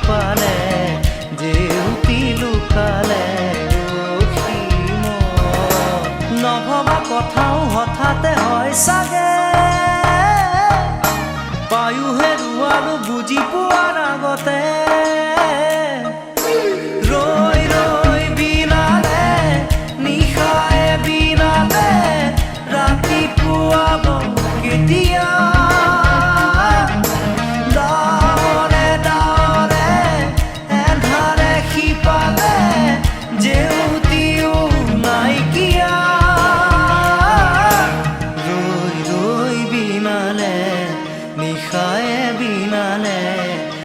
পালে জেউতি লুকালে অসীম নভবা কথাও হঠাতে হয় চাগে পায়ো হেৰুৱালো বুজি পোৱাৰ আগতে